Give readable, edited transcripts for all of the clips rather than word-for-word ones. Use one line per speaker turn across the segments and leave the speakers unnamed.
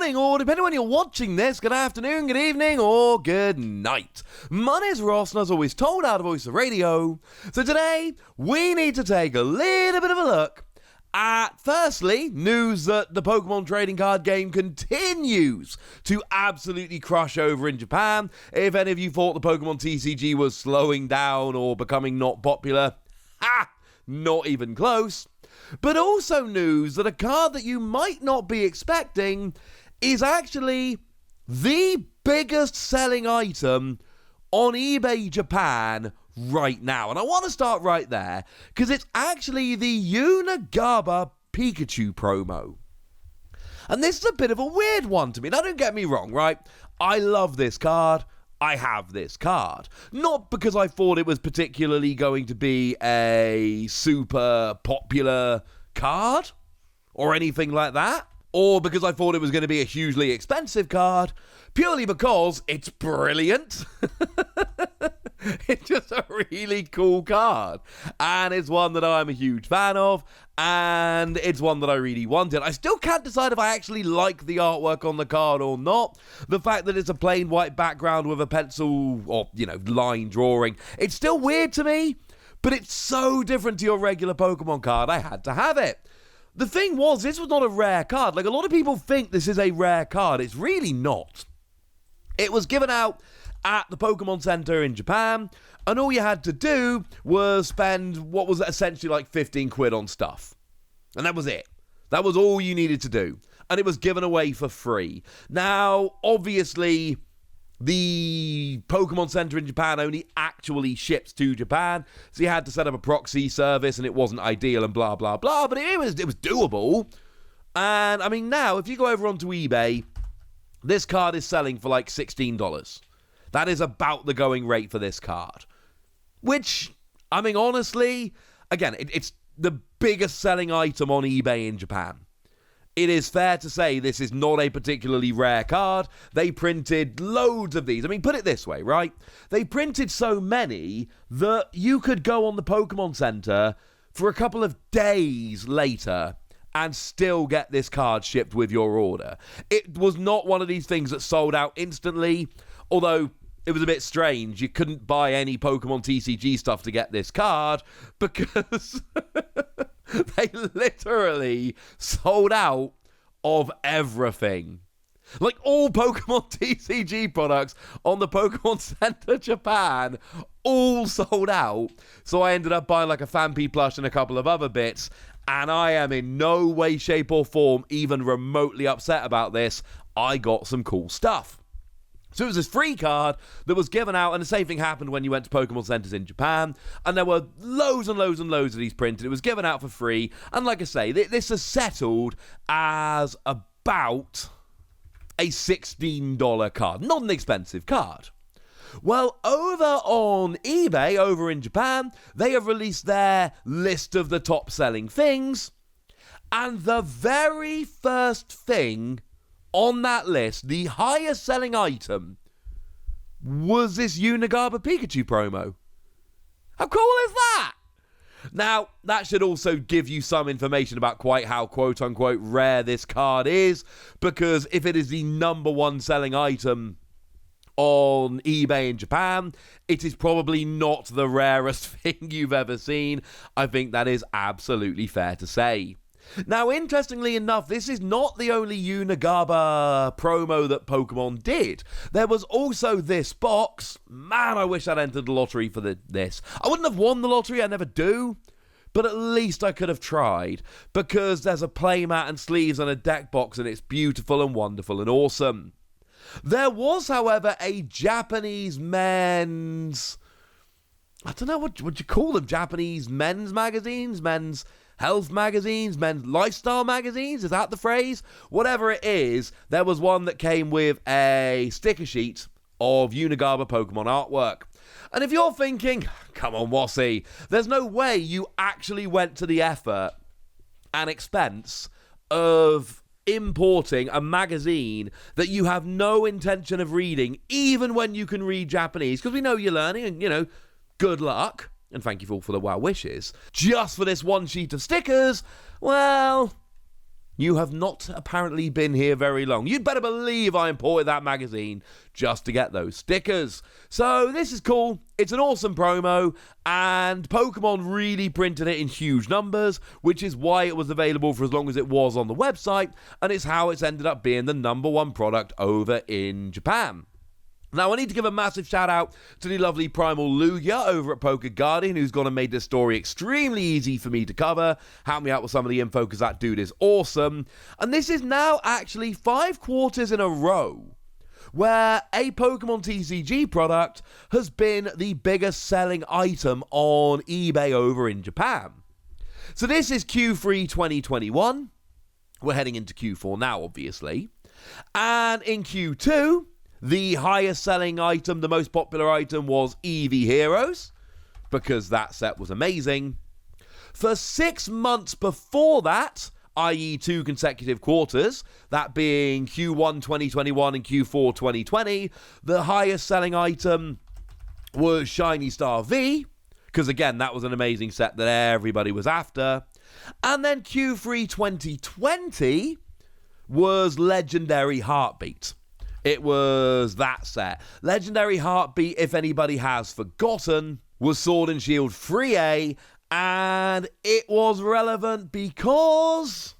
morning, or depending on when you're watching this, good afternoon, good evening, or good night. My name's Ross, and as always told out of Voice of Radio. So today, we need to take a little bit of a look at, firstly, news that the Pokemon trading card game continues to absolutely crush over in Japan. If any of you thought the Pokemon TCG was slowing down or becoming not popular, not even close. But also news that a card that you might not be expecting is actually the biggest selling item on eBay Japan right now. And I want to start right there because it's actually the Unagaba Pikachu promo. And this is a bit of a weird one to me. Now, don't get me wrong, right? I love this card. I have this card. Not because I thought it was particularly going to be a super popular card or anything like that, or because I thought it was going to be a hugely expensive card, purely because it's brilliant. It's just a really cool card, and it's one that I'm a huge fan of, and it's one that I really wanted. I still can't decide if I actually like the artwork on the card or not. The fact that it's a plain white background with a pencil or, line drawing, it's still weird to me, but it's so different to your regular Pokemon card, I had to have it. The thing was, this was not a rare card. Like, a lot of people think this is a rare card. It's really not. It was given out at the Pokemon Center in Japan, and all you had to do was spend what was essentially like 15 quid on stuff. And that was it. That was all you needed to do. And it was given away for free. Now, obviously, the Pokemon Center in Japan only actually ships to Japan, so you had to set up a proxy service, and it wasn't ideal and blah, blah, blah, but it was doable. And, I mean, now, if you go over onto eBay, this card is selling for like $16. That is about the going rate for this card. Which, I mean, honestly, again, it's the biggest selling item on eBay in Japan. It is fair to say this is not a particularly rare card. They printed loads of these. I mean, put it this way, right? They printed so many that you could go on the Pokemon Center for a couple of days later and still get this card shipped with your order. It was not one of these things that sold out instantly, although it was a bit strange. You couldn't buy any Pokemon TCG stuff to get this card because they literally sold out of everything. Like, all Pokemon TCG products on the Pokemon Center Japan all sold out. So I ended up buying like a Phanpy plush and a couple of other bits, and I am in no way, shape or form even remotely upset about this. I got some cool stuff. So it was this free card that was given out, and the same thing happened when you went to Pokemon Centers in Japan, and there were loads and loads and loads of these printed. It was given out for free, and like I say, this is settled as about a $16 card. Not an expensive card. Well, over on eBay, over in Japan, they have released their list of the top selling things, and the very first thing on that list, the highest selling item, was this Unagaba Pikachu promo. How cool is that? Now, that should also give you some information about quite how quote-unquote rare this card is, because if it is the number one selling item on eBay in Japan, it is probably not the rarest thing you've ever seen. I think that is absolutely fair to say. Now, interestingly enough, this is not the only Unagaba promo that Pokemon did. There was also this box. Man, I wish I'd entered the lottery for this. I wouldn't have won the lottery, I never do, but at least I could have tried, because there's a playmat and sleeves and a deck box, and it's beautiful and wonderful and awesome. There was, however, a Japanese men's, I don't know, what you call them, Japanese men's magazines, men's health magazines, men's lifestyle magazines, is that the phrase? Whatever it is, there was one that came with a sticker sheet of Unagaba Pokemon artwork. And if you're thinking, come on, Wassy, there's no way you actually went to the effort and expense of importing a magazine that you have no intention of reading, even when you can read Japanese, because we know you're learning, and, good luck. And thank you all for the well wishes. Just for this one sheet of stickers, well, You have not apparently been here very long. You'd better believe I imported that magazine just to get those stickers. So this is cool. It's an awesome promo, and Pokemon really printed it in huge numbers, which is why it was available for as long as it was on the website, and it's how it's ended up being the #1 product over in Japan. Now, I need to give a massive shout out to the lovely Primal Lugia over at Poker Guardian, who's gone and made this story extremely easy for me to cover. Help me out with some of the info because that dude is awesome. And this is now actually 5 quarters in a row where a Pokemon TCG product has been the biggest selling item on eBay over in Japan. So this is Q3 2021. We're heading into Q4 now, obviously. And in Q2... the highest selling item, the most popular item, was Eevee Heroes, because that set was amazing. For 6 months before that, i.e. 2 consecutive quarters, that being Q1 2021 and Q4 2020, the highest selling item was Shiny Star V, because again, that was an amazing set that everybody was after. And then Q3 2020 was Legendary Heartbeat. It was that set. Legendary Heartbeat, if anybody has forgotten, was Sword and Shield 3A, and it was relevant because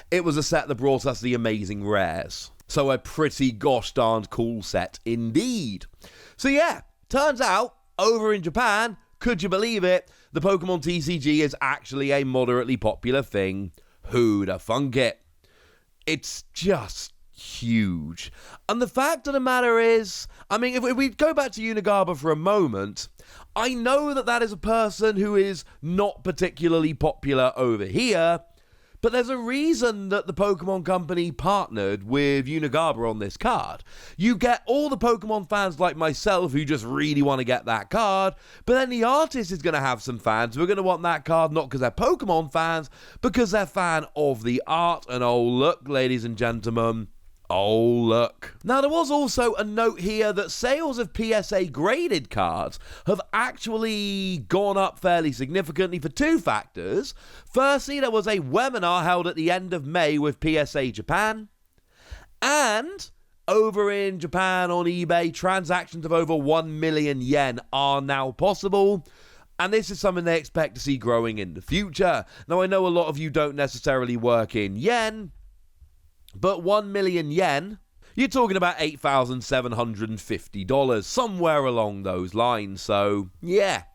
it was a set that brought us the amazing rares. So a pretty gosh darned cool set indeed. So yeah, turns out, over in Japan, could you believe it, the Pokemon TCG is actually a moderately popular thing. Who'da thunk it? It's just huge. And the fact of the matter is, I mean, if we go back to Unagaba for a moment, I know that that is a person who is not particularly popular over here, but there's a reason that the Pokemon Company partnered with Unagaba on this card. You get all the Pokemon fans like myself who just really want to get that card, but then the artist is going to have some fans who are going to want that card not because they're Pokemon fans, because they're fan of the art. And oh look, ladies and gentlemen, oh, look. Now, there was also a note here that sales of PSA graded cards have actually gone up fairly significantly for 2 factors. Firstly, there was a webinar held at the end of May with PSA Japan. And over in Japan on eBay, transactions of over 1 million yen are now possible. And this is something they expect to see growing in the future. Now, I know a lot of you don't necessarily work in yen, but 1 million yen, you're talking about $8,750, somewhere along those lines. So, yeah,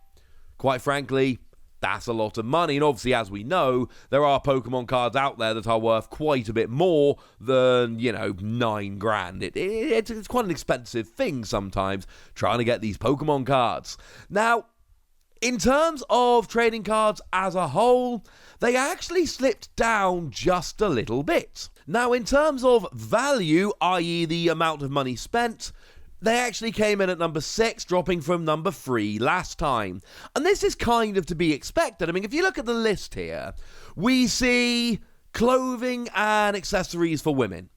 quite frankly, that's a lot of money. And obviously, as we know, there are Pokemon cards out there that are worth quite a bit more than, $9,000. It's quite an expensive thing sometimes, trying to get these Pokemon cards. Now, in terms of trading cards as a whole, they actually slipped down just a little bit. Now, in terms of value, i.e. the amount of money spent, they actually came in at number 6, dropping from number 3 last time. And this is kind of to be expected. I mean, if you look at the list here, we see clothing and accessories for women,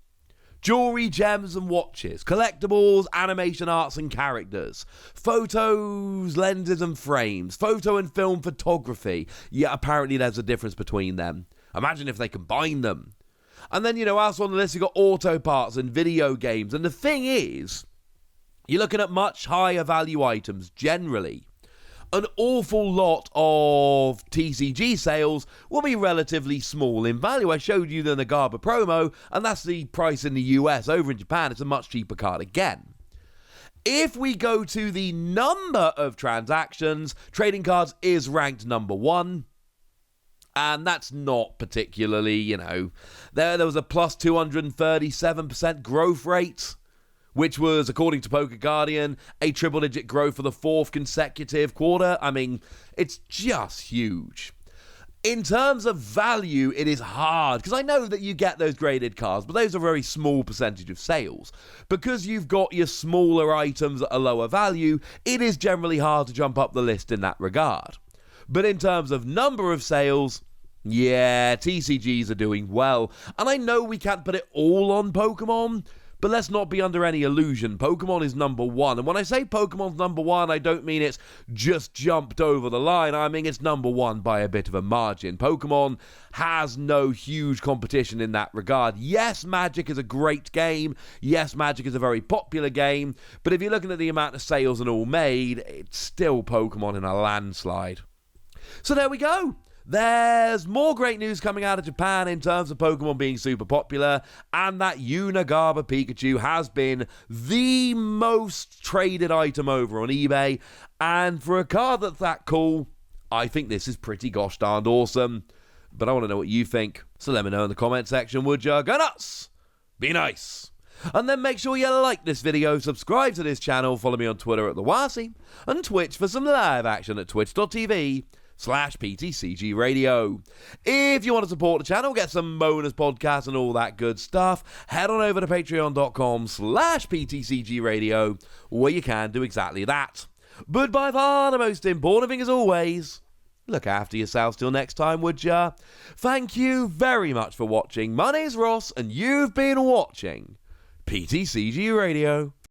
jewelry, gems and watches, collectibles, animation arts and characters, photos, lenses and frames, photo and film photography. Yeah, apparently there's a difference between them. Imagine if they combine them. And then, also on the list, you've got auto parts and video games. And the thing is, you're looking at much higher value items generally. An awful lot of TCG sales will be relatively small in value. I showed you the Unagaba promo, and that's the price in the US. Over in Japan, it's a much cheaper card again. If we go to the number of transactions, trading cards is ranked number 1. And that's not particularly, there was a plus 237% growth rate, which was, according to Poker Guardian, a triple-digit growth for the 4th consecutive quarter. I mean, it's just huge. In terms of value, it is hard, because I know that you get those graded cards, but those are a very small percentage of sales. Because you've got your smaller items at a lower value, it is generally hard to jump up the list in that regard. But in terms of number of sales, yeah, TCGs are doing well. And I know we can't put it all on Pokemon, But let's not be under any illusion. Pokemon is number one. And when I say Pokemon's number one, I don't mean it's just jumped over the line. I mean it's number one by a bit of a margin. Pokemon has no huge competition in that regard. Yes, Magic is a great game. Yes, Magic is a very popular game. But if you're looking at the amount of sales and all made, it's still Pokemon in a landslide. So there we go. There's more great news coming out of Japan in terms of Pokemon being super popular, and that Unagaba Pikachu has been the most traded item over on eBay. And for a card that's that cool, I think this is pretty gosh darned awesome. But I want to know what you think, so let me know in the comment section, would ya? Go nuts! Be nice! And then make sure you like this video, subscribe to this channel, follow me on Twitter at the Wasi, and Twitch for some live action at twitch.tv/PTCG Radio. If you want to support the channel, get some bonus podcasts and all that good stuff, head on over to patreon.com/PTCG Radio, where you can do exactly that. But by far the most important thing as always, look after yourselves till next time, would ya? Thank you very much for watching. My name's Ross, and you've been watching PTCG Radio.